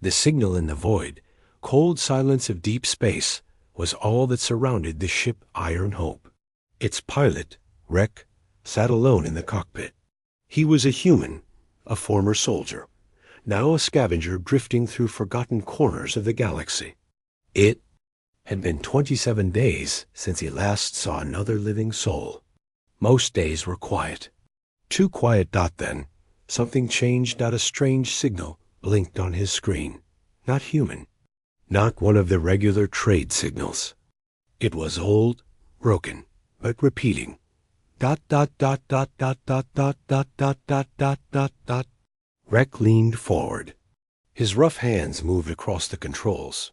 The signal in the void, cold silence of deep space, was all that surrounded the ship Iron Hope. Its pilot, Rek, sat alone in the cockpit. He was a human, a former soldier, now a scavenger drifting through forgotten corners of the galaxy. It had been 27 days since he last saw another living soul. Most days were quiet. Too quiet. Then, something changed. A strange signal blinked on his screen. Not human. Not one of the regular trade signals. It was old, broken, but repeating. ... Rek leaned forward. His rough hands moved across the controls.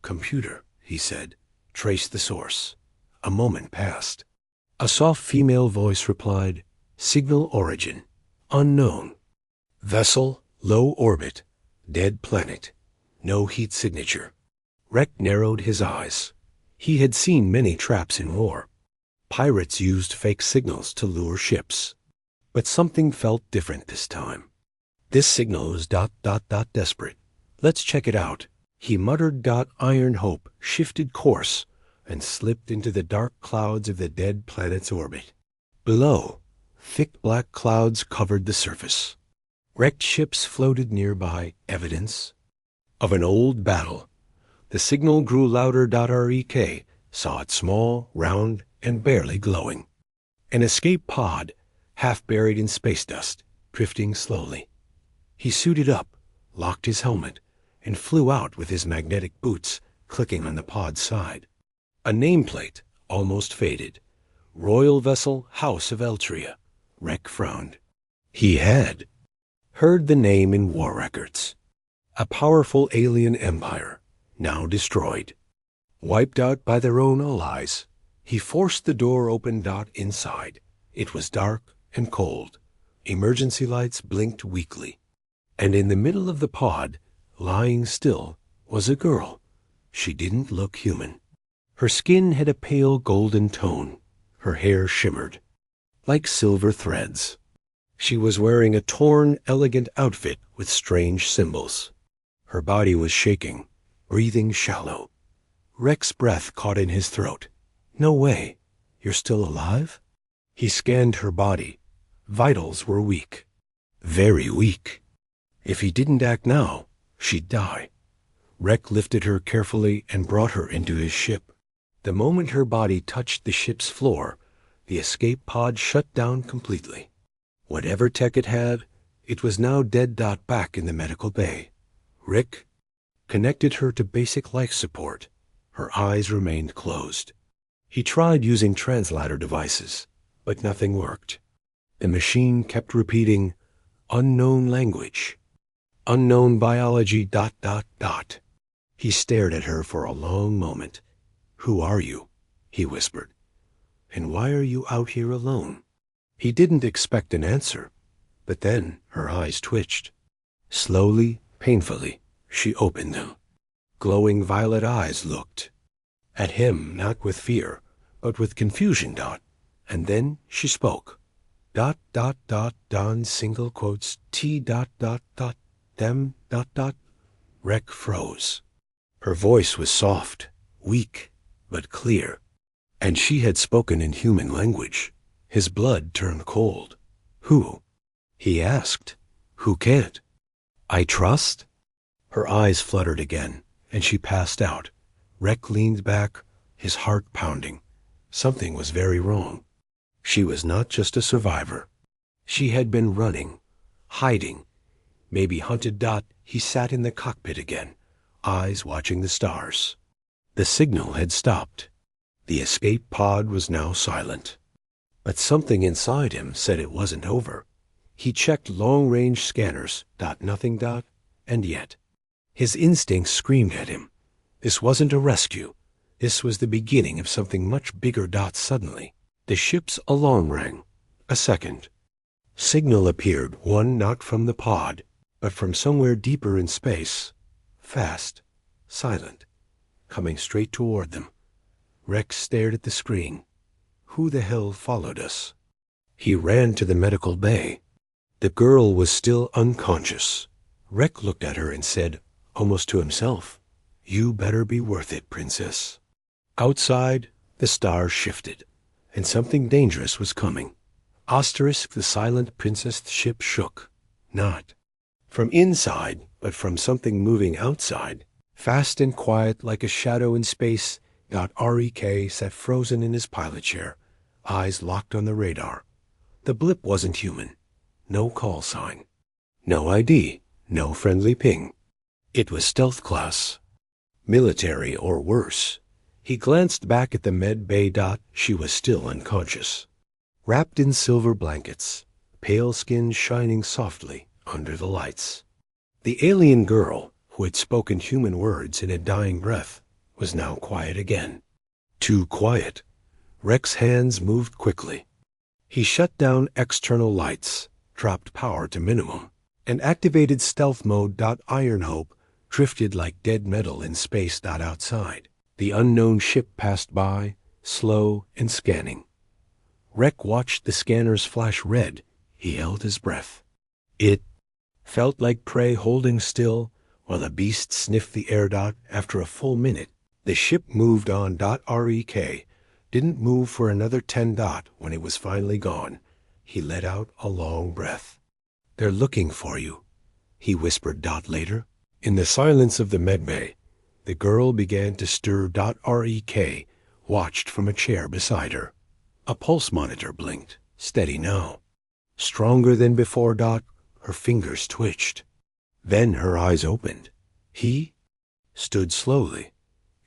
"Computer," he said. "Trace the source." A moment passed. A soft female voice replied, "Signal origin. Unknown. Vessel, low orbit. Dead planet. No heat signature." Rek narrowed his eyes. He had seen many traps in war. Pirates used fake signals to lure ships. But something felt different this time. This signal was ... desperate. "Let's check it out." He muttered. Iron Hope shifted course and slipped into the dark clouds of the dead planet's orbit. Below, thick black clouds covered the surface. Wrecked ships floated nearby, evidence of an old battle. The signal grew louder. Rek saw it small, round, and barely glowing. An escape pod, half buried in space dust, drifting slowly. He suited up, locked his helmet, and flew out with his magnetic boots clicking on the pod's side. A nameplate, almost faded. Royal Vessel House of Eltria. Rek frowned. He had heard the name in war records. A powerful alien empire, now destroyed. Wiped out by their own allies. He forced the door open. Inside, it was dark and cold. Emergency lights blinked weakly. And in the middle of the pod, lying still, was a girl. She didn't look human. Her skin had a pale golden tone. Her hair shimmered like silver threads. She was wearing a torn, elegant outfit with strange symbols. Her body was shaking, breathing shallow. Rek's breath caught in his throat. "No way. You're still alive?" He scanned her body. Vitals were weak. Very weak. If he didn't act now, she'd die. Rek lifted her carefully and brought her into his ship. The moment her body touched the ship's floor, the escape pod shut down completely. Whatever tech it had, it was now dead. Back in the medical bay, Rek connected her to basic life support. Her eyes remained closed. He tried using translator devices, but nothing worked. The machine kept repeating, "Unknown language. Unknown biology. ..." He stared at her for a long moment. "Who are you?" he whispered. "And why are you out here alone?" He didn't expect an answer, but then her eyes twitched. Slowly, painfully, she opened them. Glowing violet eyes looked at him, not with fear, but with confusion. And then she spoke. ... Don single quotes T ... them ... Rek froze. Her voice was soft, weak, but clear, and she had spoken in human language. His blood turned cold. "Who?" he asked. "Who can't? I trust?" Her eyes fluttered again, and she passed out. Rek leaned back, his heart pounding. Something was very wrong. She was not just a survivor. She had been running, hiding, maybe hunted. He sat in the cockpit again, eyes watching the stars. The signal had stopped. The escape pod was now silent. But something inside him said it wasn't over. He checked long-range scanners. Nothing. And yet, his instincts screamed at him. This wasn't a rescue. This was the beginning of something much bigger. Suddenly, the ship's alarm rang. A second. Signal appeared, one not from the pod, but from somewhere deeper in space. Fast, silent, coming straight toward them. Rex stared at the screen. Who the hell followed us? He ran to the medical bay. The girl was still unconscious. Rek looked at her and said, almost to himself. You better be worth it, princess. Outside, the stars shifted, and something dangerous was coming. Asterisk, the silent princess ship shook. Not from inside, but from something moving outside. Fast and quiet like a shadow in space, Rek sat frozen in his pilot chair, eyes locked on the radar. The blip wasn't human. No call sign. No ID. No friendly ping. It was stealth class. Military or worse. He glanced back at the med bay. She was still unconscious. Wrapped in silver blankets, pale skin shining softly under the lights. The alien girl, who had spoken human words in a dying breath, was now quiet again. Too quiet. Rek's hands moved quickly. He shut down external lights, dropped power to minimum, and activated stealth mode. Ironhope drifted like dead metal in space. Outside, the unknown ship passed by, slow and scanning. Rek watched the scanners flash red. He held his breath. It felt like prey holding still while the beast sniffed the air. After a full minute, the ship moved on. Rek didn't move for another 10. When it was finally gone, he let out a long breath. They're looking for you, he whispered. Later, in the silence of the medbay, the girl began to stir. Rek watched from a chair beside her. A pulse monitor blinked, steady now. Stronger than before. Her fingers twitched. Then her eyes opened. He stood slowly,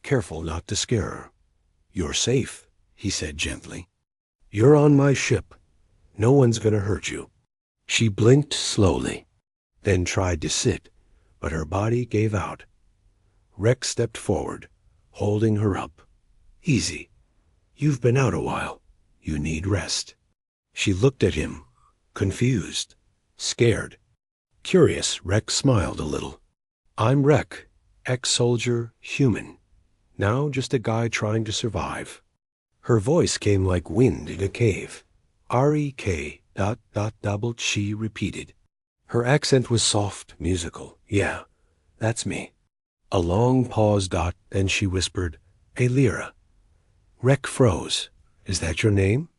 careful not to scare her. You're safe, he said gently. You're on my ship. No one's gonna hurt you. She blinked slowly, then tried to sit, but her body gave out. Rek stepped forward, holding her up. Easy. You've been out a while. You need rest. She looked at him, confused, scared. Curious, Rek smiled a little. I'm Rek, ex-soldier, human. Now just a guy trying to survive. Her voice came like wind in a cave. Rek. She repeated. Her accent was soft, musical. Yeah, that's me. A long pause. Then she whispered, Alira. Rek froze. Is that your name?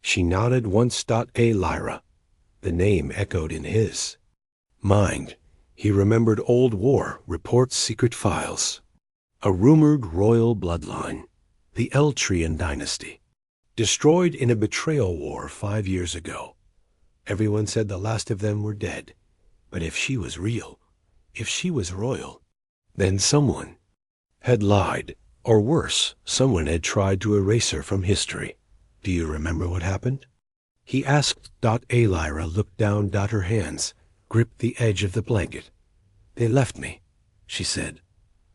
She nodded once. Alira. The name echoed in his mind. He remembered old war reports, secret files. A rumored royal bloodline, the Eltrian dynasty, destroyed in a betrayal war 5 years ago. Everyone said the last of them were dead. But if she was real, if she was royal, then someone had lied, or worse, someone had tried to erase her from history. Do you remember what happened? He asked. Alira looked down. Her hands gripped the edge of the blanket. They left me, she said.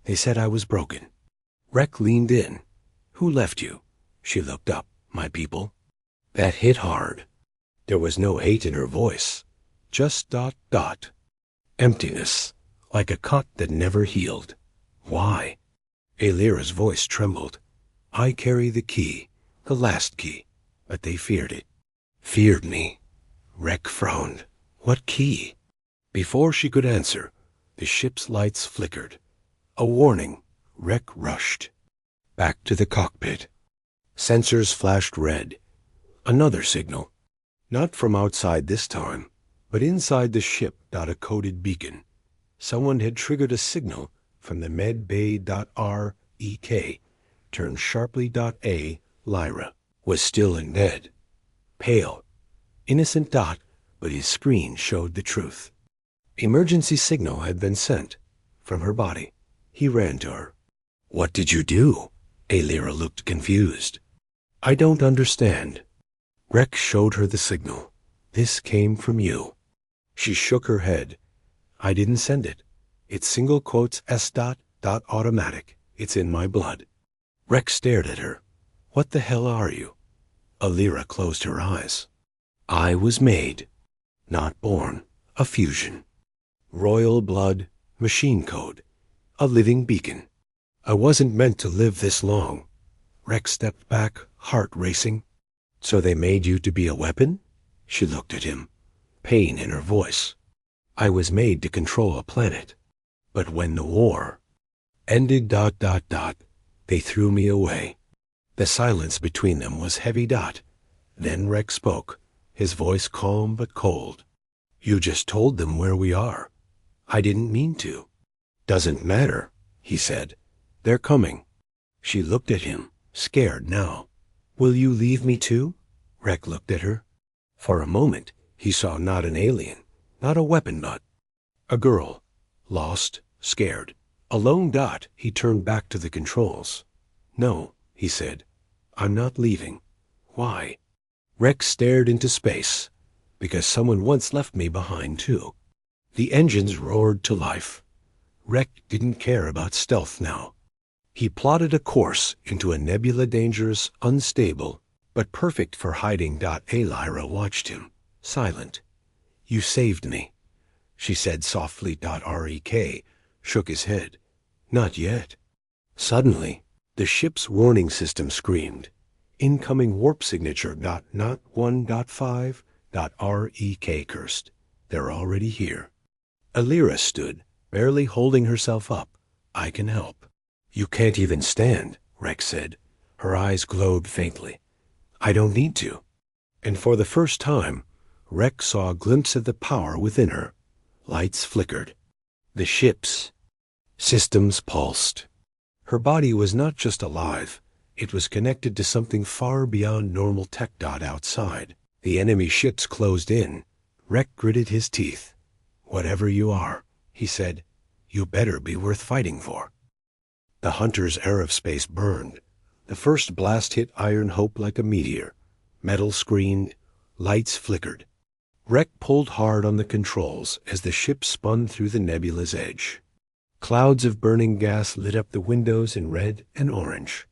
They said I was broken. Rek leaned in. Who left you? She looked up. My people. That hit hard. There was no hate in her voice. Just ... emptiness, like a cut that never healed. Why? Alira's voice trembled. I carry the key, the last key, but they feared it. Feared me. Rek frowned. What key? Before she could answer, the ship's lights flickered. A warning. Rek rushed. Back to the cockpit. Sensors flashed red. Another signal. Not from outside this time, but inside the ship. A coded beacon. Someone had triggered a signal from the med bay. Rek turned sharply. A. Lyra was still in bed. Pale. Innocent. But his screen showed the truth. Emergency signal had been sent from her body. He ran to her. What did you do? Alira looked confused. I don't understand. Rek showed her the signal. This came from you. She shook her head. I didn't send it. It's single quotes S. Automatic. It's in my blood. Rek stared at her. What the hell are you? Alira closed her eyes. I was made, not born, a fusion. Royal blood, machine code, a living beacon. I wasn't meant to live this long. Rek stepped back, heart racing. So they made you to be a weapon? She looked at him, pain in her voice. I was made to control a planet. But when the war ended, they threw me away. The silence between them was heavy. Then Rex spoke, his voice calm but cold. You just told them where we are. I didn't mean to. Doesn't matter, he said. They're coming. She looked at him, scared now. Will you leave me too? Rex looked at her. For a moment, he saw not an alien, not a weapon, but a girl, lost, scared. Alone. He turned back to the controls. No, he said. I'm not leaving. Why? Rex stared into space. Because someone once left me behind, too. The engines roared to life. Rex didn't care about stealth now. He plotted a course into a nebula, dangerous, unstable, but perfect for hiding. Lyra watched him, silent. You saved me, she said softly. Rek shook his head. Not yet. Suddenly, the ship's warning system screamed. Incoming warp signature. Not 1.5. Rek cursed. They're already here. Lyra stood, barely holding herself up. I can help. You can't even stand, Rex said. Her eyes glowed faintly. I don't need to. And for the first time, Rex saw a glimpse of the power within her. Lights flickered. The ship's systems pulsed. Her body was not just alive. It was connected to something far beyond normal tech. Outside, the enemy ships closed in. Rex gritted his teeth. Whatever you are, he said, you better be worth fighting for. The hunter's aerospace burned. The first blast hit Iron Hope like a meteor. Metal screened, lights flickered. Rex pulled hard on the controls as the ship spun through the nebula's edge. Clouds of burning gas lit up the windows in red and orange.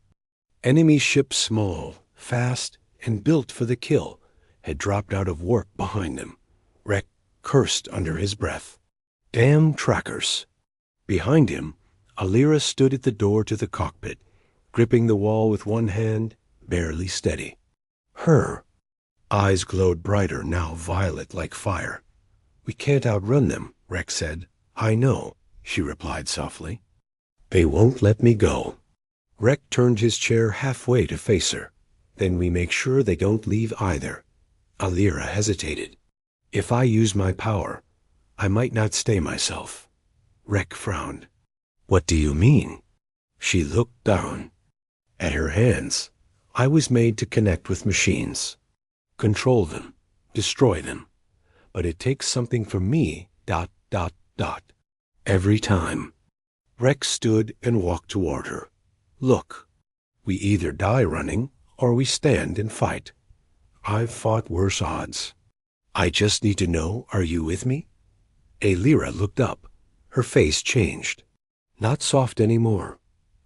Enemy ships, small, fast, and built for the kill, had dropped out of warp behind them. Rex cursed under his breath. Damn trackers. Behind him, Lyra stood at the door to the cockpit, gripping the wall with one hand, barely steady. Her eyes glowed brighter, now violet like fire. We can't outrun them, Rex said. I know, she replied softly. They won't let me go. Rex turned his chair halfway to face her. Then we make sure they don't leave either. Lyra hesitated. If I use my power, I might not stay myself. Rex frowned. What do you mean? She looked down. At her hands. I was made to connect with machines. Control them. Destroy them. But it takes something from me. Every time. Rex stood and walked toward her. Look. We either die running, or we stand and fight. I've fought worse odds. I just need to know, are you with me? Lyra looked up. Her face changed. Not soft anymore.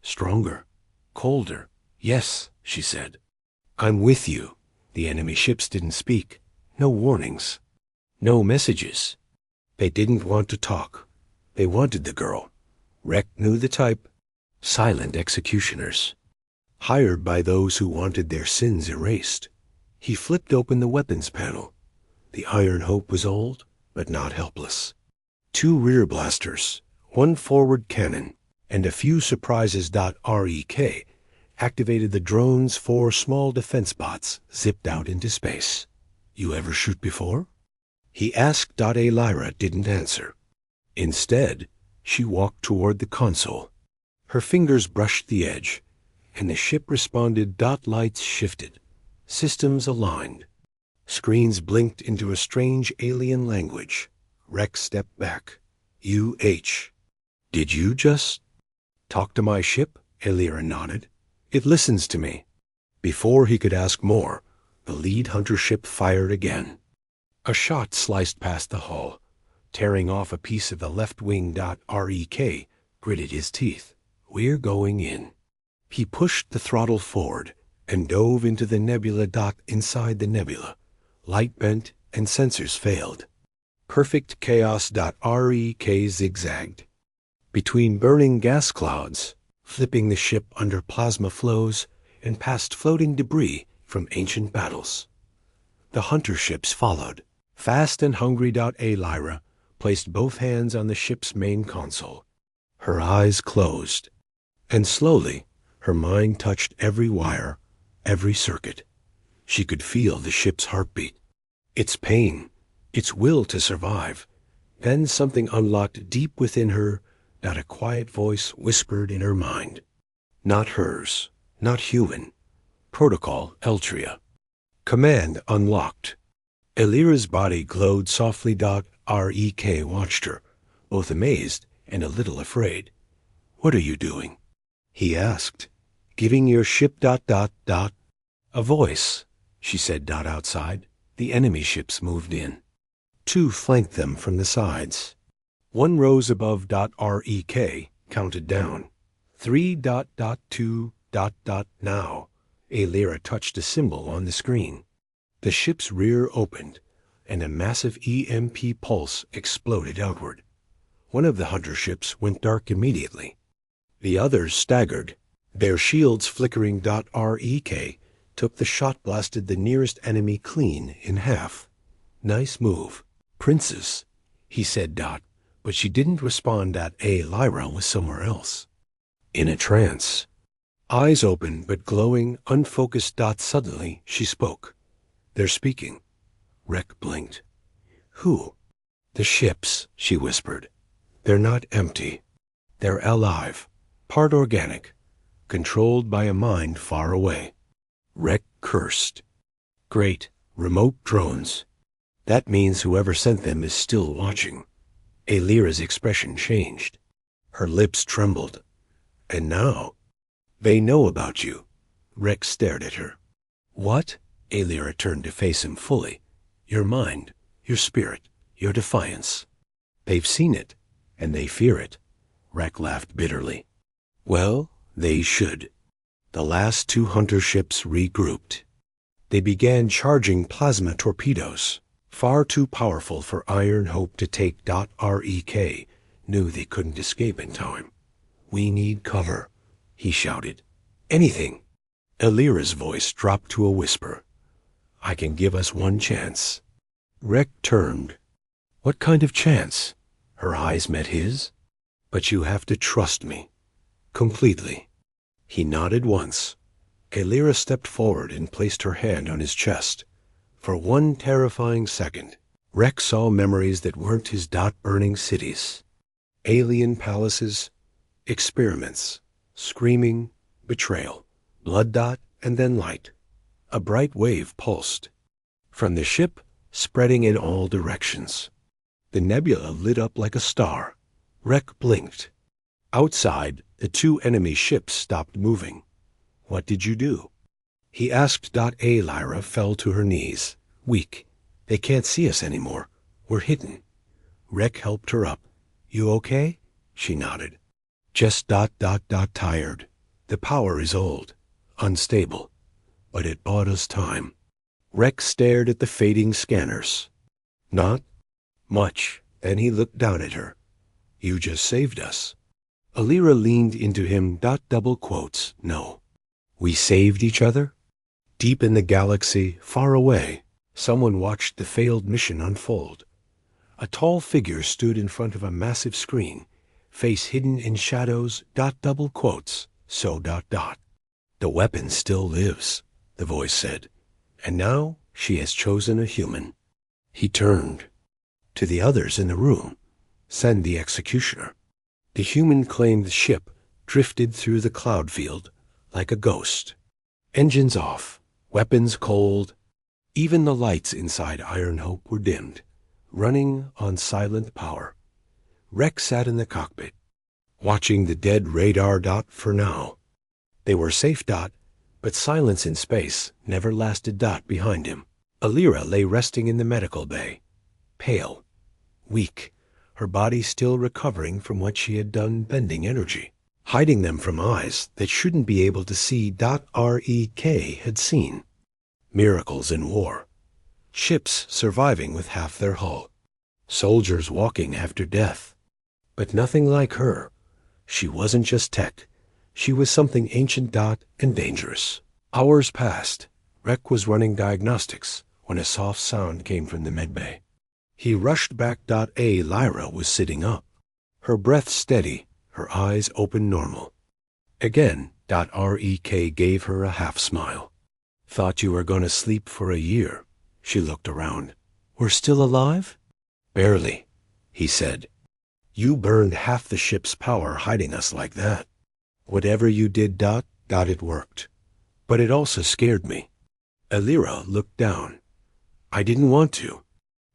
Stronger. Colder. Yes, she said. I'm with you. The enemy ships didn't speak. No warnings. No messages. They didn't want to talk. They wanted the girl. Rex knew the type. Silent executioners. Hired by those who wanted their sins erased. He flipped open the weapons panel. The Iron Hope was old, but not helpless. 2 rear blasters, 1 forward cannon, and a few surprises. Rek activated the drone's 4 small defense bots zipped out into space. You ever shoot before? He asked. Lyra didn't answer. Instead, she walked toward the console. Her fingers brushed the edge, and the ship responded. Lights shifted. Systems aligned. Screens blinked into a strange alien language. Rex stepped back. UH. Did you just talk to my ship? Lyra nodded. It listens to me. Before he could ask more, the lead hunter ship fired again. A shot sliced past the hull, tearing off a piece of the left wing. Rek gritted his teeth. We're going in. He pushed the throttle forward and dove into the nebula. Inside the nebula, light bent and sensors failed. Perfect chaos. Rek zigzagged between burning gas clouds, flipping the ship under plasma flows and past floating debris from ancient battles. The hunter ships followed. Fast and hungry. Lyra placed both hands on the ship's main console. Her eyes closed, and slowly her mind touched every wire, every circuit. She could feel the ship's heartbeat, its pain, its will to survive. Then something unlocked deep within her that a quiet voice whispered in her mind. Not hers, not human. Protocol Eltria. Command unlocked. Elira's body glowed softly. Rek watched her, both amazed and a little afraid. "What are you doing?" he asked. "Giving your ship ... A voice, she said. Outside, the enemy ships moved in. 2 flanked them from the sides. 1 rose above. Rek counted down. 3.2. Now. Elira touched a symbol on the screen. The ship's rear opened, and a massive EMP pulse exploded outward. One of the hunter ships went dark immediately. The others staggered, their shields flickering. Rek took the shot, blasted the nearest enemy clean in half. "Nice move, Princess," he said. But she didn't respond. Lyra was somewhere else. In a trance. Eyes open but glowing, unfocused. Suddenly she spoke. "They're speaking." Rek blinked. "Who?" "The ships," she whispered. "They're not empty. They're alive, part organic, controlled by a mind far away." Rek cursed. "Great, remote drones. That means whoever sent them is still watching." Elira's expression changed. Her lips trembled. "And now, they know about you." Rek stared at her. "What?" Elira turned to face him fully. "Your mind, your spirit, your defiance. They've seen it, and they fear it." Rek laughed bitterly. "Well, they should." The last 2 hunter ships regrouped. They began charging plasma torpedoes, far too powerful for Iron Hope to take. Rek knew they couldn't escape in time. "We need cover," he shouted. "Anything." Elira's voice dropped to a whisper. "I can give us 1 chance." Rek turned. "What kind of chance?" Her eyes met his. "But you have to trust me. Completely." He nodded once. Elira stepped forward and placed her hand on his chest. For 1 terrifying second, Rek saw memories that weren't his. Burning cities. Alien palaces. Experiments. Screaming. Betrayal. Blood. And then light. A bright wave pulsed. From the ship, spreading in all directions. The nebula lit up like a star. Rek blinked. Outside, the 2 enemy ships stopped moving. "What did you do?" he asked. Lyra fell to her knees, weak. "They can't see us anymore. We're hidden." Rek helped her up. "You okay?" She nodded. "Just ... tired. The power is old, unstable, but it bought us time." Rek stared at the fading scanners. "Not much." Then he looked down at her. "You just saved us." Elira leaned into him. Double quotes. "No. We saved each other?" Deep in the galaxy, far away, someone watched the failed mission unfold. A tall figure stood in front of a massive screen, face hidden in shadows. Double quotes. So ... "The weapon still lives," the voice said. "And now she has chosen a human." He turned. To the others in the room. "Send the executioner." The human-claimed ship drifted through the cloud field like a ghost. Engines off, weapons cold. Even the lights inside Iron Hope were dimmed, running on silent power. Rek sat in the cockpit, watching the dead radar. For now. They were safe. But silence in space never lasted. Behind him. Elira lay resting in the medical bay, pale, weak, her body still recovering from what she had done bending energy, hiding them from eyes that shouldn't be able to see. Rek had seen. Miracles in war. Ships surviving with half their hull. Soldiers walking after death. But nothing like her. She wasn't just tech. She was something ancient. And dangerous. Hours passed. Rek was running diagnostics when a soft sound came from the medbay. He rushed back. Lyra was sitting up, her breath steady, Her eyes opened normal. Again, Rek gave her a half-smile. Thought you were going to sleep for a year. She looked around. We're still alive? Barely, he said. You burned half the ship's power hiding us like that. Whatever you did, it worked. But it also scared me. Elira looked down. I didn't want to.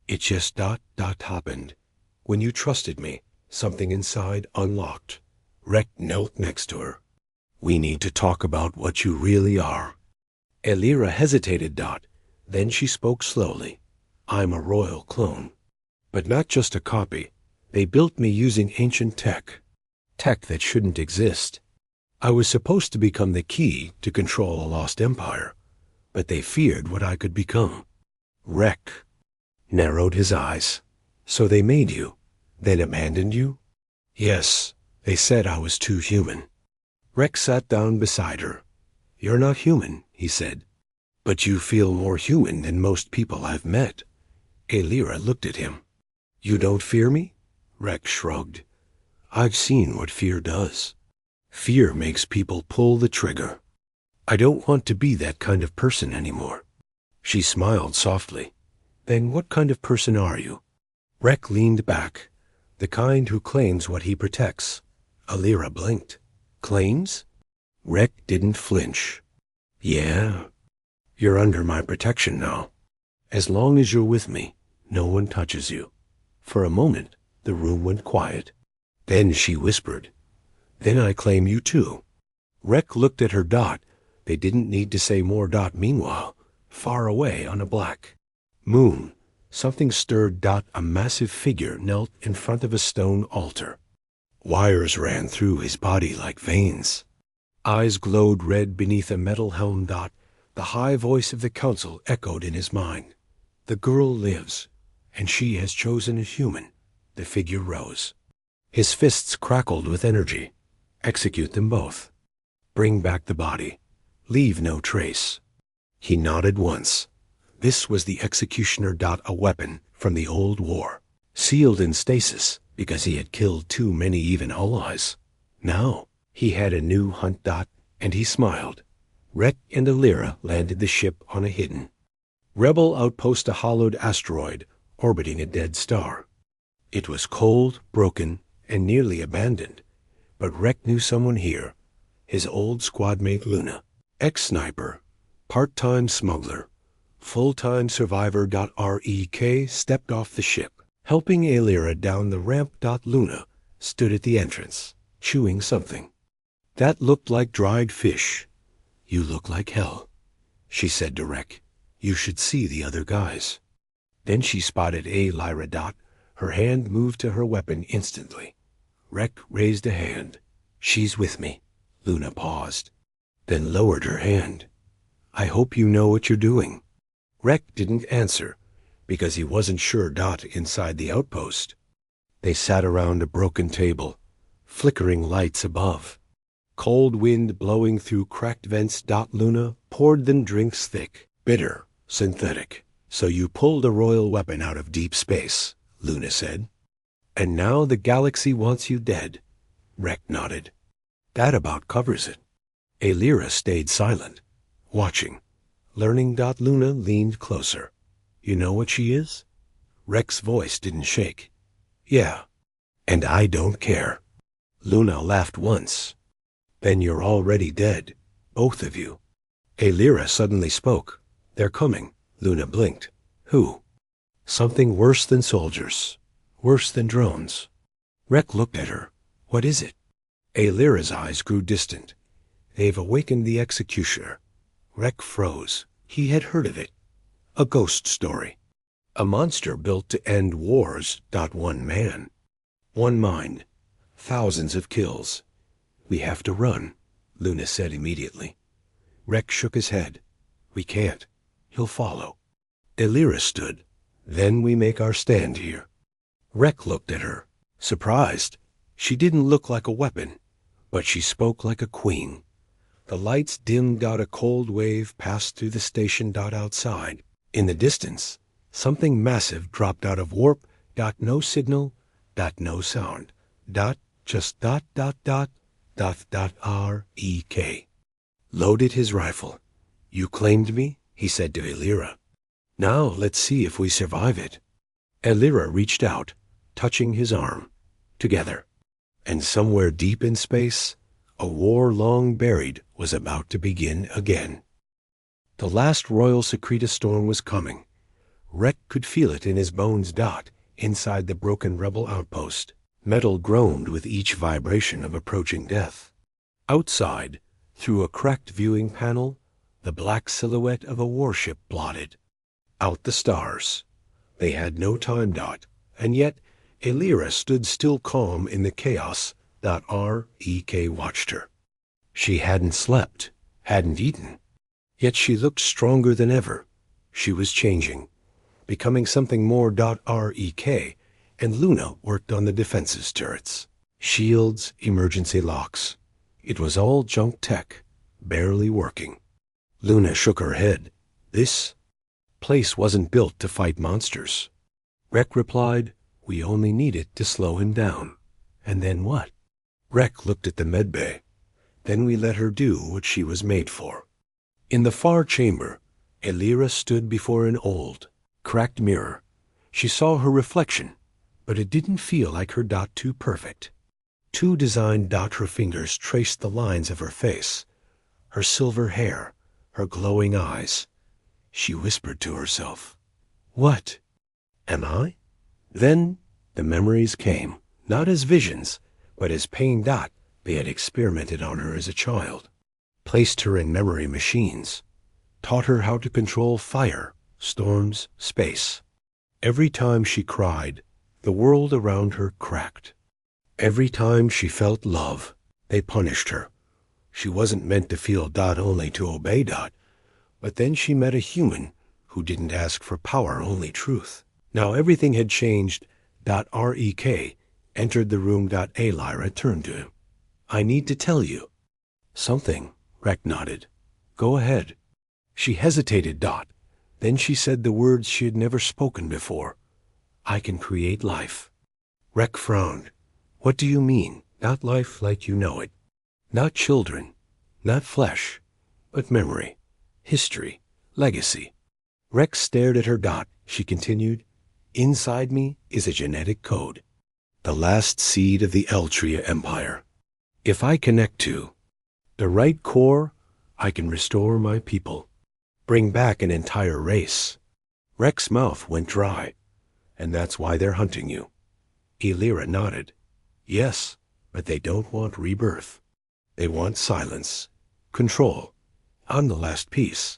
It just happened. When you trusted me, something inside unlocked. Rek knelt next to her. We need to talk about what you really are. Elira hesitated. Then she spoke slowly. I'm a royal clone. But not just a copy. They built me using ancient tech. Tech that shouldn't exist. I was supposed to become the key to control a lost empire. But they feared what I could become. Rek narrowed his eyes. So they made you, then abandoned you? Yes, they said I was too human. Rek sat down beside her. You're not human, he said. But you feel more human than most people I've met. Elira looked at him. You don't fear me? Rek shrugged. I've seen what fear does. Fear makes people pull the trigger. I don't want to be that kind of person anymore. She smiled softly. Then what kind of person are you? Rek leaned back. The kind who claims what he protects. Elira blinked. Claims? Rek didn't flinch. Yeah. You're under my protection now. As long as you're with me, no one touches you. For a moment, the room went quiet. Then she whispered. Then I claim you too. Rek looked at her. They didn't need to say more. Meanwhile, far away on a black moon, something stirred. A massive figure knelt in front of a stone altar. Wires ran through his body like veins. Eyes glowed red beneath a metal helm. The high voice of the council echoed in his mind. The girl lives, and she has chosen a human. The figure rose. His fists crackled with energy. Execute them both. Bring back the body. Leave no trace. He nodded once. This was the executioner. A weapon from the old war, sealed in stasis because he had killed too many even allies. Now he had a new hunt. And he smiled. Rek and Elira landed the ship on a hidden rebel outpost, a hollowed asteroid orbiting a dead star. It was cold, broken, and nearly abandoned, but Rek knew someone here, his old squadmate Luna, ex-sniper, part-time smuggler, full-time survivor. Rek stepped off the ship, helping Elira down the ramp. Luna stood at the entrance, chewing something that looked like dried fish. You look like hell, she said to Rek. You should see the other guys. Then she spotted Elira. Her hand moved to her weapon instantly. Rek raised a hand. She's with me. Luna paused, then lowered her hand. I hope you know what you're doing. Rek didn't answer, because he wasn't sure. Inside the outpost, they sat around a broken table, flickering lights above. Cold wind blowing through cracked vents. Luna poured them drinks, thick, bitter, synthetic. So you pulled a royal weapon out of deep space, Luna said. And now the galaxy wants you dead. Rek nodded. That about covers it. Elira stayed silent, watching, learning. Luna leaned closer. You know what she is? Rek's voice didn't shake. Yeah, and I don't care. Luna laughed once. Then you're already dead, both of you. Elira suddenly spoke. They're coming. Luna blinked. Who? Something worse than soldiers. Worse than drones. Rek looked at her. What is it? Elira's eyes grew distant. They've awakened the executioner. Rek froze. He had heard of it. A ghost story. A monster built to end wars. One man. One mind. Thousands of kills. We have to run, Luna said immediately. Rek shook his head. We can't. He'll follow. Elira stood. Then we make our stand here. Rek looked at her, surprised. She didn't look like a weapon, but she spoke like a queen. The lights dimmed. A cold wave passed through the station. Outside, in the distance, something massive dropped out of warp. No signal. No sound. Just .R-E-K. Loaded his rifle. You claimed me, he said to Elira. Now let's see if we survive it. Elira reached out, touching his arm. Together. And somewhere deep in space, a war long buried was about to begin again. The last Royal Secreta storm was coming. Rek could feel it in his bones. Inside the broken rebel outpost, metal groaned with each vibration of approaching death. Outside, through a cracked viewing panel, the black silhouette of a warship blotted out the stars. They had no time. And yet, Elira stood still calm in the chaos. R-E-K watched her. She hadn't slept, hadn't eaten. Yet she looked stronger than ever. She was changing, becoming something more. R-E-K, and Luna worked on the defenses turrets, shields, emergency locks. It was all junk tech, barely working. Luna shook her head. This place wasn't built to fight monsters. Rek replied, we only need it to slow him down. And then what? Rek looked at the medbay. Then we let her do what she was made for. In the far chamber, Elira stood before an old, cracked mirror. She saw her reflection, but it didn't feel like her. Too perfect. Too designed. Her fingers traced the lines of her face, her silver hair, her glowing eyes. She whispered to herself, what am I? Then the memories came, not as visions, but as pain. They had experimented on her as a child, placed her in memory machines, taught her how to control fire, storms, space. Every time she cried, the world around her cracked. Every time she felt love, they punished her. She wasn't meant to feel. Only to obey. But then she met a human who didn't ask for power, only truth. Now everything had changed. Rek entered the room. Elira turned to him. I need to tell you something. Rek nodded. Go ahead. She hesitated. Then she said the words she had never spoken before. I can create life. Rek frowned. What do you mean? Not life like you know it. Not children. Not flesh. But memory. History. Legacy. Rek stared at her. She continued. Inside me is a genetic code. The last seed of the Eltria Empire. If I connect to the right core, I can restore my people. Bring back an entire race. Rek's mouth went dry. And that's why they're hunting you. Elira nodded. Yes, but they don't want rebirth. They want silence. Control. I'm the last piece.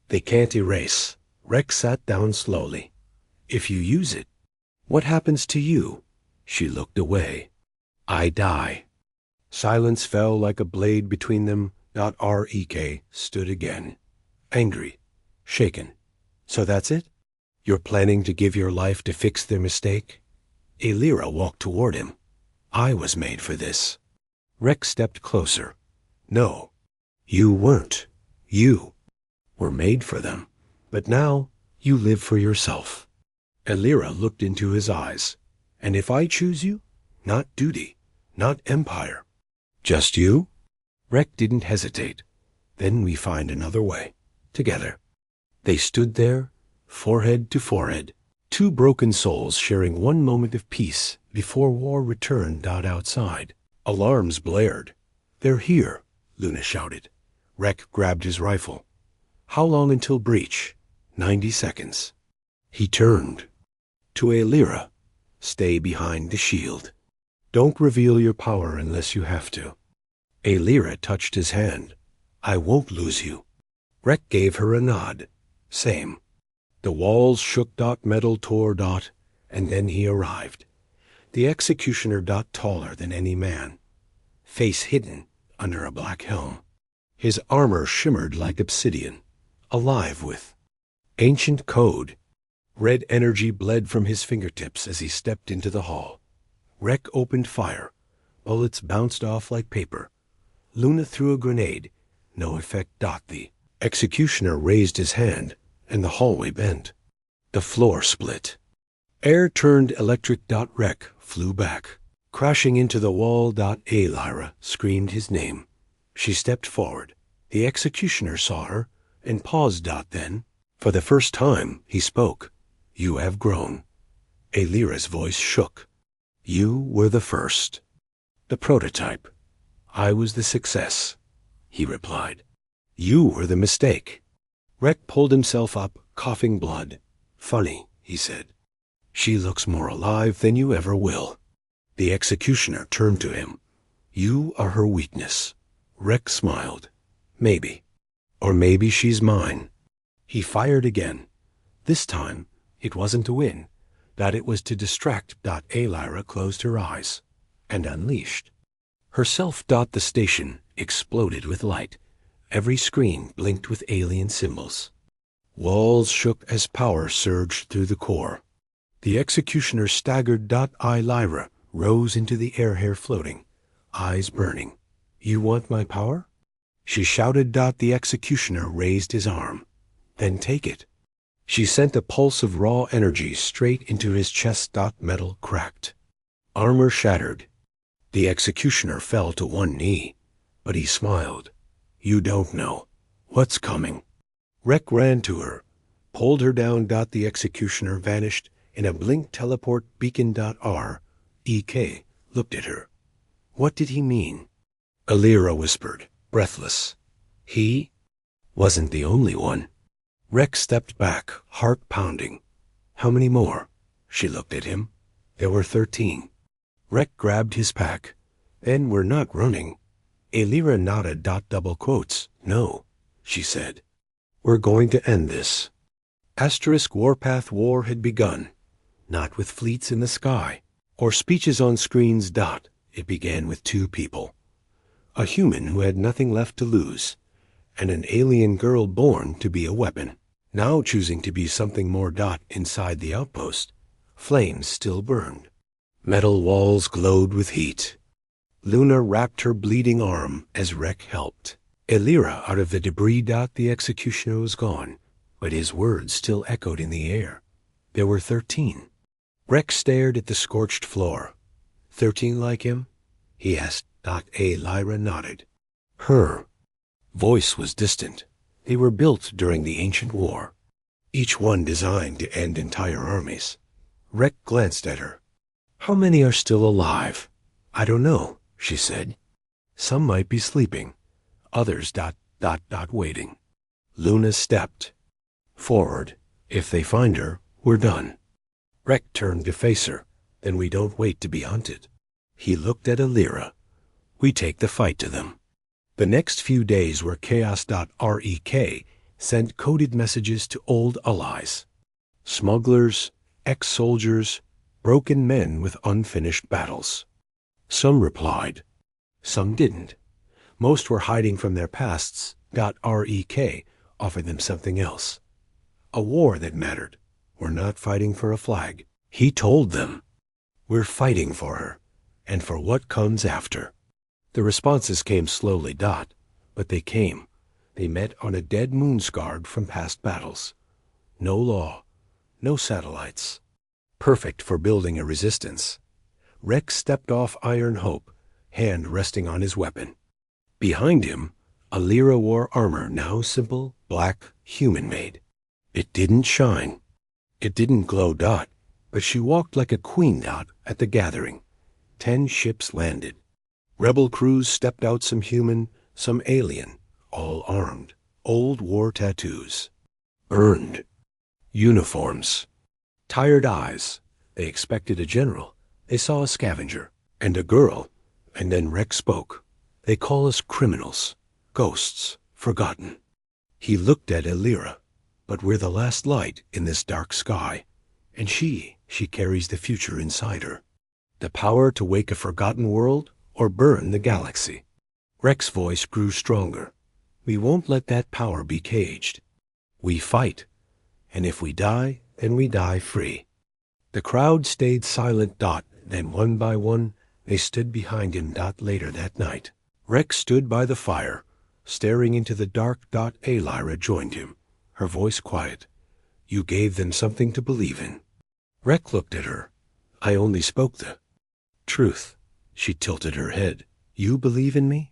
They can't erase. Rek sat down slowly. If you use it, what happens to you? She looked away. I die. Silence fell like a blade between them. Rek stood again. Angry. Shaken. So that's it? You're planning to give your life to fix their mistake? Elira walked toward him. I was made for this. Rek stepped closer. No, you weren't. You were made for them. But now you live for yourself. Elira looked into his eyes. And if I choose you, not duty, not empire, just you? Rek didn't hesitate. Then we find another way. Together. They stood there, forehead to forehead, two broken souls sharing one moment of peace before war returned. Outside. Alarms blared. They're here, Luna shouted. Rek grabbed his rifle. How long until breach? 90 seconds. He turned. To Elira. Stay behind the shield. Don't reveal your power unless you have to. Elira touched his hand. I won't lose you. Rek gave her a nod. Same. The walls shook. Metal tore. And then he arrived. The executioner. Taller than any man. Face hidden under a black helm. His armor shimmered like obsidian, alive with ancient code. Red energy bled from his fingertips as he stepped into the hall. Rek opened fire. Bullets bounced off like paper. Luna threw a grenade. No effect. The executioner raised his hand, and the hallway bent. The floor split. Air turned electric. Rek flew back. Crashing into the wall. A Lyra screamed his name. She stepped forward. The executioner saw her and paused. Then, for the first time, he spoke. You have grown. A Lyra's voice shook. You were the first. The prototype. I was the success, he replied. You were the mistake. Rek pulled himself up, coughing blood. Funny, he said. She looks more alive than you ever will. The executioner turned to him. You are her weakness. Rek smiled. Maybe. Or maybe she's mine. He fired again. This time, it wasn't to win. That it was to distract. A Lyra closed her eyes and unleashed. Herself. The station exploded with light. Every screen blinked with alien symbols. Walls shook as power surged through the core. The executioner staggered. I Lyra rose into the air, hair floating, eyes burning. You want my power? She shouted. The executioner raised his arm. Then take it. She sent a pulse of raw energy straight into his chest. Metal cracked. Armor shattered. The executioner fell to one knee, but he smiled. You don't know what's coming. Rek ran to her, pulled her down. The executioner vanished in a blink teleport beacon. Ek looked at her. What did he mean? Lyra whispered, breathless. He wasn't the only one. Rek stepped back, heart pounding. How many more? She looked at him. There were 13. Rek grabbed his pack. Then we're not running. Lyra nodded. Double quotes. No, she said. We're going to end this. Asterisk Warpath War had begun. Not with fleets in the sky, or speeches on screens. It began with 2 people. A human who had nothing left to lose, and an alien girl born to be a weapon, now choosing to be something more. Inside the outpost, flames still burned. Metal walls glowed with heat. Luna wrapped her bleeding arm as Rek helped. Lyra out of the debris. The executioner was gone, but his words still echoed in the air. There were 13. Rek stared at the scorched floor. 13 like him? He asked. Lyra nodded. Her voice was distant. They were built during the ancient war, each one designed to end entire armies. Rek glanced at her. How many are still alive? I don't know, she said. Some might be sleeping, others. Waiting. Luna stepped forward. If they find her, we're done. Rek turned to face her. Then we don't wait to be hunted. He looked at Lyra. We take the fight to them. The next few days were chaos. Rek sent coded messages to old allies. Smugglers, ex-soldiers, broken men with unfinished battles. Some replied. Some didn't. Most were hiding from their pasts. Rek offered them something else. A war that mattered. We're not fighting for a flag. He told them. We're fighting for her, and for what comes after. The responses came slowly. But they came. They met on a dead moon scarred from past battles. No law, no satellites. Perfect for building a resistance. Rek stepped off Iron Hope, hand resting on his weapon. Behind him, Lyra wore armor now simple, black, human-made. It didn't shine. It didn't glow. But she walked like a queen. At the gathering. 10 ships landed. Rebel crews stepped out, some human, some alien, all armed. Old war tattoos. Burned. Uniforms. Tired eyes. They expected a general. They saw a scavenger. And a girl. And then Rek spoke. They call us criminals. Ghosts. Forgotten. He looked at Lyra. But we're the last light in this dark sky. And she carries the future inside her. The power to wake a forgotten world or burn the galaxy. Rek's voice grew stronger. We won't let that power be caged. We fight. And if we die, then we die free. The crowd stayed silent. Then one by one, they stood behind him. Later that night, Rek stood by the fire, staring into the dark. Lyra joined him, her voice quiet. You gave them something to believe in. Rek looked at her. I only spoke the truth. She tilted her head. You believe in me?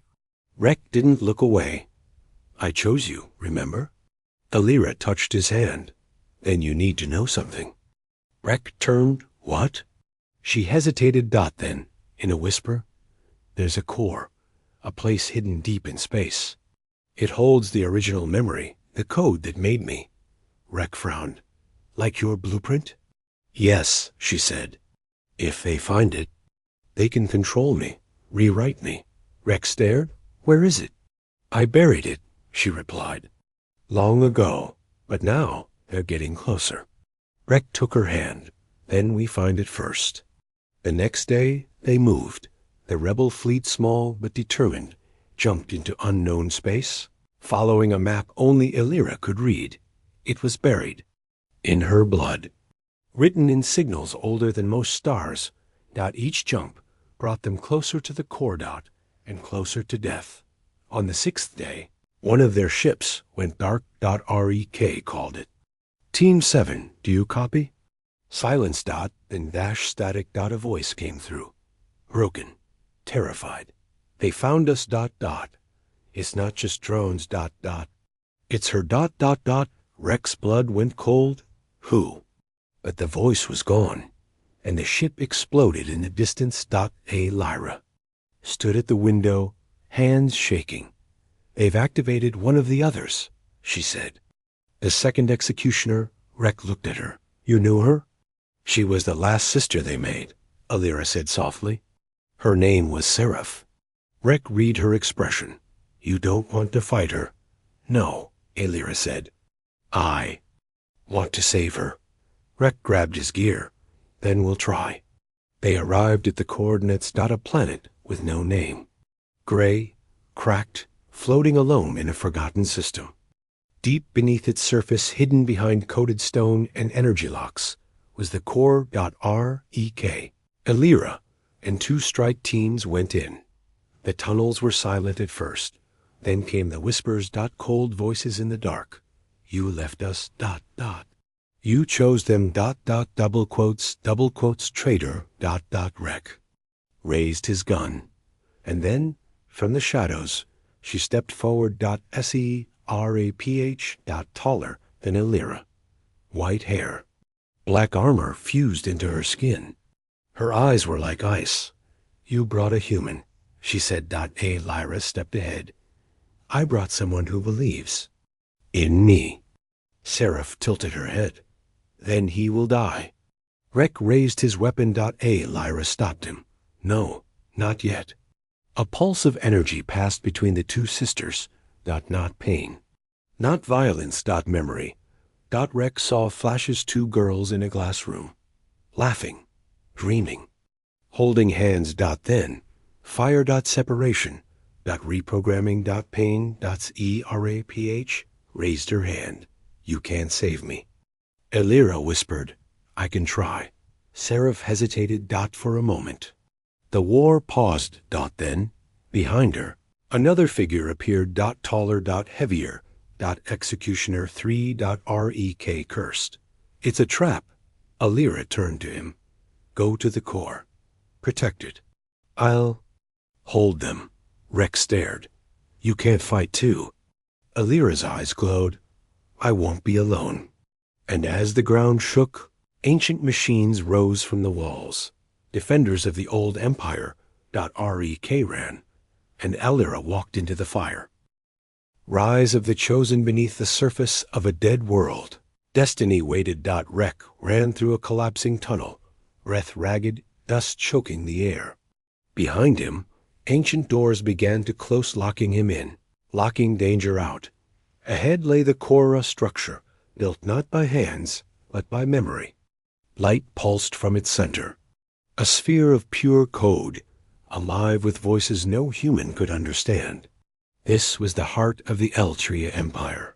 Rek didn't look away. I chose you, remember? Alira touched his hand. Then you need to know something. Rek turned. What? She hesitated. Then, in a whisper, there's a core, a place hidden deep in space. It holds the original memory, the code that made me. Rek frowned. Like your blueprint? Yes, she said. If they find it, they can control me, rewrite me. Rek stared. Where is it? I buried it, she replied. Long ago, but now they're getting closer. Rek took her hand. Then we find it first. The next day, they moved. The rebel fleet, small but determined, jumped into unknown space, following a map only Alira could read. It was buried in her blood, written in signals older than most stars. Each jump brought them closer to the core. And closer to death. On the 6th day, one of their ships went dark. Rek called it. Team 7, do you copy? Silence. Then dash static. A voice came through. Broken. Terrified. They found us. It's not just drones. It's her. Rek's blood went cold. Who? But the voice was gone, and the ship exploded in the distance. A Lyra stood at the window, hands shaking. They've activated one of the others, she said. The second executioner. Rek looked at her. You knew her? She was the last sister they made, Alira said softly. Her name was Seraph. Rek read her expression. You don't want to fight her? No, Alira said. I want to save her. Rek grabbed his gear. Then we'll try. They arrived at the coordinates. A planet with no name. Gray, cracked, floating alone in a forgotten system. Deep beneath its surface, hidden behind coated stone and energy locks, was the core. Rek. Alira and 2 strike teams went in. The tunnels were silent at first. Then came the whispers. Cold voices in the dark. You left us. You chose them. Double quotes, traitor. Rek raised his gun. And then, from the shadows, she stepped forward. Seraph. Taller than Alira. White hair. Black armor fused into her skin. Her eyes were like ice. You brought a human, she said. A Lyra stepped ahead. I brought someone who believes. In me. Seraph tilted her head. Then he will die. Rek raised his weapon. A Lyra stopped him. No, not yet. A pulse of energy passed between the 2 sisters. Not pain. Not violence. Memory. Rek saw flashes. 2 girls in a glass room. Laughing. Dreaming. Holding hands. Then. Fire. Separation. Reprogramming. Pain. Seraph raised her hand. You can't save me. Alira whispered. I can try. Seraph hesitated. For a moment. The war paused. Then, behind her, another figure appeared. Taller. Heavier. Executioner 3. Rek cursed. It's a trap. Alira turned to him. Go to the core. Protect it. I'll hold them. Rek stared. You can't fight too. Alira's eyes glowed. I won't be alone. And as the ground shook, ancient machines rose from the walls. Defenders of the old empire. Rek ran, and Alira walked into the fire. Rise of the chosen beneath the surface of a dead world. Destiny waited. Rek ran through a collapsing tunnel, breath ragged, dust choking the air. Behind him, ancient doors began to close, locking him in, locking danger out. Ahead lay the Korra structure, built not by hands, but by memory. Light pulsed from its center. A sphere of pure code, alive with voices no human could understand. This was the heart of the Eltria Empire.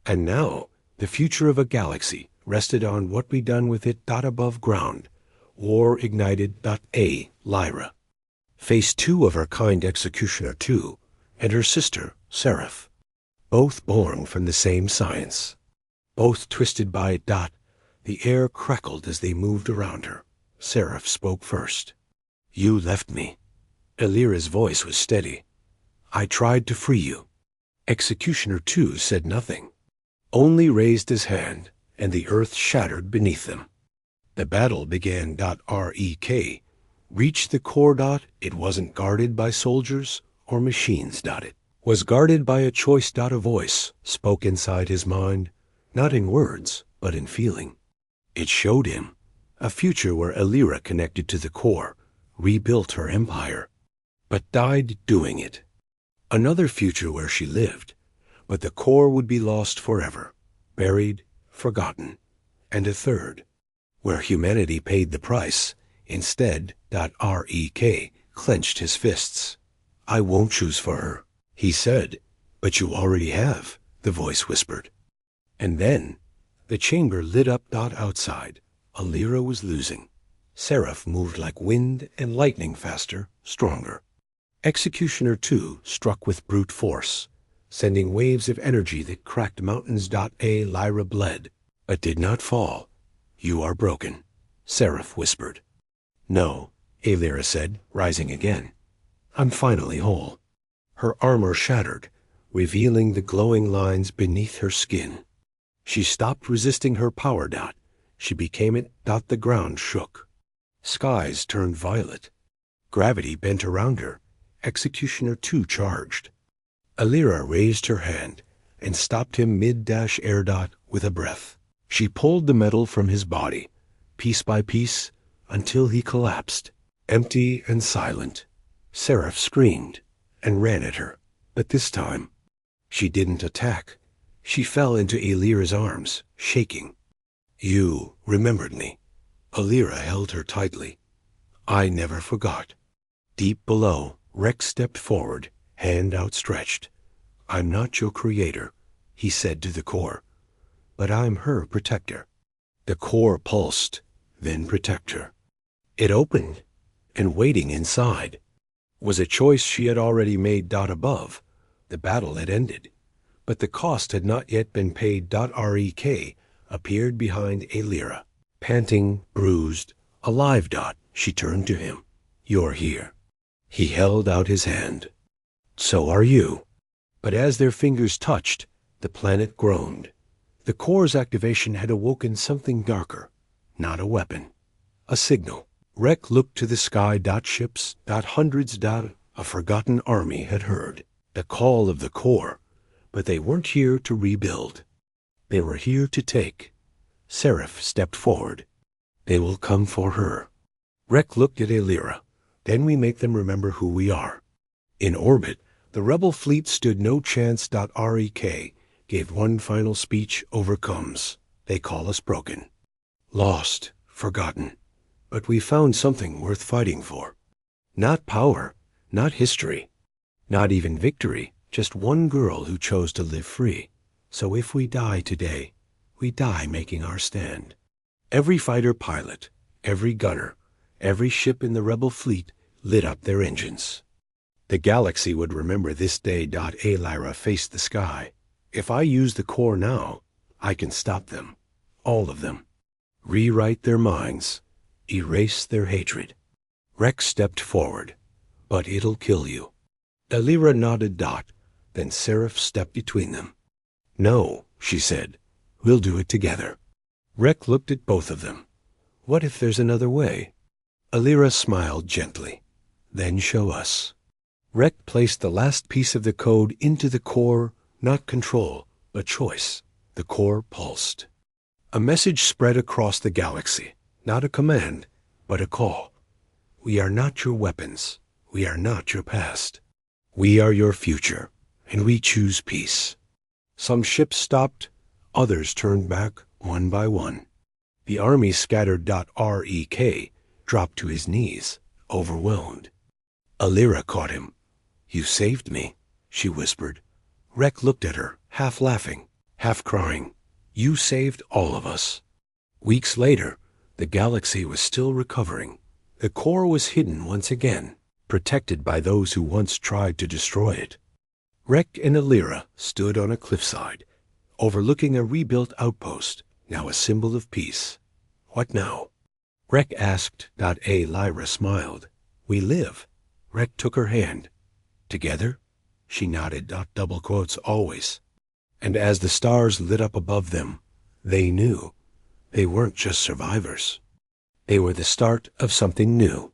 And now, the future of a galaxy rested on what we done with it. Above ground, war ignited. A Lyra. Phase 2 of her kind Executioner 2, and her sister, Seraph. Both born from the same science. Both twisted by it. The air crackled as they moved around her. Seraph spoke first. You left me. Elira's voice was steady. I tried to free you. Executioner 2 said nothing, only raised his hand, and the earth shattered beneath them. The battle began. Rek reached the core. It wasn't guarded by soldiers or machines. It was guarded by a choice. A voice spoke inside his mind, not in words, but in feeling. It showed him a future where Elira connected to the core, rebuilt her empire, but died doing it. Another future where she lived, but the core would be lost forever, buried, forgotten. And a third, where humanity paid the price. Instead. Rek clenched his fists. I won't choose for her, he said. But you already have, the voice whispered. And then the chamber lit up. Outside, Elira was losing. Seraph moved like wind and lightning, faster, stronger. Executioner 2 struck with brute force, sending waves of energy that cracked mountains. Elira bled, but did not fall. You are broken, Seraph whispered. No, Elira said, rising again. I'm finally whole. Her armor shattered, revealing the glowing lines beneath her skin. She stopped resisting her power. She became it. The ground shook. Skies turned violet. Gravity bent around her. Executioner 2 charged. Elira raised her hand and stopped him mid-air. With a breath. She pulled the metal from his body, piece by piece, until he collapsed, empty and silent. Seraph screamed and ran at her, but this time she didn't attack. She fell into Elira's arms, shaking. You remembered me. Elira held her tightly. I never forgot. Deep below, Rex stepped forward, hand outstretched. I'm not your creator, he said to the core, but I'm her protector. The core pulsed, then protector. It opened, and waiting inside was a choice she had already made. Above, the battle had ended, but the cost had not yet been paid. Rek appeared behind Elira, panting, bruised, alive. She turned to him. You're here. He held out his hand. So are you. But as their fingers touched, the planet groaned. The core's activation had awoken something darker, not a weapon, a signal. Rek looked to the sky. Ships. Hundreds. A forgotten army had heard the call of the core, but they weren't here to rebuild. They were here to take. Seraph stepped forward. They will come for her. Rek looked at Elira. Then we make them remember who we are. In orbit, the rebel fleet stood no chance. Rek gave one final speech. Overcomes. They call us broken. Lost. Forgotten. But we found something worth fighting for. Not power. Not history. Not even victory. Just one girl who chose to live free. So if we die today, we die making our stand. Every fighter pilot, every gunner, every ship in the rebel fleet lit up their engines. The galaxy would remember this day. Elira faced the sky. If I use the core now, I can stop them. All of them. Rewrite their minds. Erase their hatred. Rex stepped forward. But it'll kill you. Elira nodded. Then Seraph stepped between them. No, she said. We'll do it together. Rek looked at both of them. What if there's another way? Elira smiled gently. Then show us. Rek placed the last piece of the code into the core, not control, but choice. The core pulsed. A message spread across the galaxy. Not a command, but a call. We are not your weapons. We are not your past. We are your future, and we choose peace. Some ships stopped, others turned back one by one. The army scattered. Rek dropped to his knees, overwhelmed. Elira caught him. You saved me, she whispered. Rek looked at her, half laughing, half crying. You saved all of us. Weeks later, the galaxy was still recovering. The core was hidden once again, protected by those who once tried to destroy it. Rek and Elira stood on a cliffside, overlooking a rebuilt outpost, now a symbol of peace. What now? Rek asked. Elira smiled. We live. Rec took her hand. Together? She nodded, double quotes always. And as the stars lit up above them, they knew they weren't just survivors. They were the start of something new.